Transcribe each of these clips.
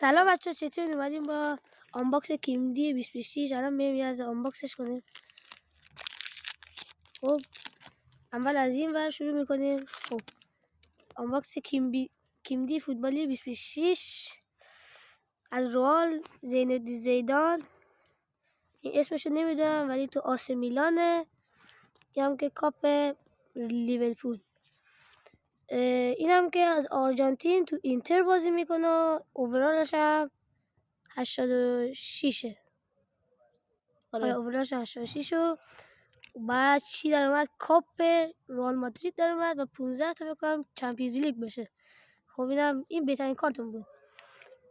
سلام بچه، چطورین؟ اومدیم با آنباکس کیمدی 2026. الان میریم از آنباکسش کنیم. خب اول از این ور شروع میکنیم. خب آنباکس کیمدی فوتبالی 2026 از رئال زین زیدان. این اسمشو نمیدونم ولی تو آس میلانه. این هم که کاپ لیورپول. این هم که از آرژانتین تو اینتر بازی میکنه. اوورالش هم 86. آره اوورالش 86 و بعد چی در اومد؟ کاپ رئال مادرید در اومد و 15 تا فکر کنم چمپیونز لیگ بشه. خب این بهترین کارتون بود.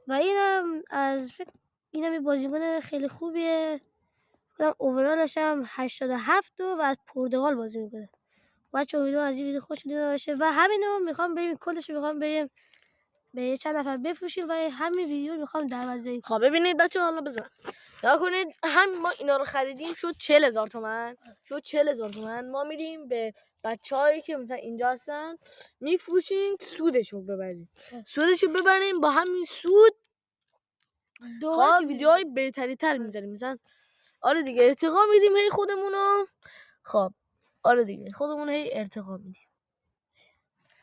و اینم یه بازیکن خیلی خوبیه. کنم اوورالش هم 87 و از پرتغال بازی میکنه. بچه امیدوارم از این ویدیو خوشتون اومده باشه و همینو میخوام بریم کلش میخوام بریم به چند نفر بفروشیم و همین ویدیو رو میخوام در وضعی. خب ببینید بچه حالا بذار نگاه کنید. ما اینا رو خریدیم شد 40,000 تومان. شد 40,000 تومان. ما میریم به بچه‌هایی که مثلا اینجا هستن میفروشیم، سودشو ببریم. با همین سود خب ویدیوهای بهتری تر میذاریم. مثلا آره دیگه ارتقا میدیم هی خودمونو. خب آره دیگه خودمون هی ارتقا میدیم.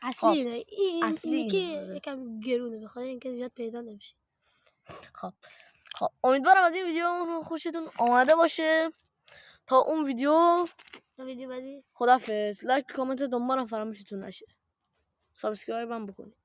اصلی نه این که یکم گرونه بخاطر اینکه زیاد پیدا نمیشه. خب امیدوارم از این ویدیو خوشتون آمده باشه. تا اون ویدیو بعدی خدافظ. لایک کامنت دنبالم فراموشتون نشه. سابسکرایب هم بکنید.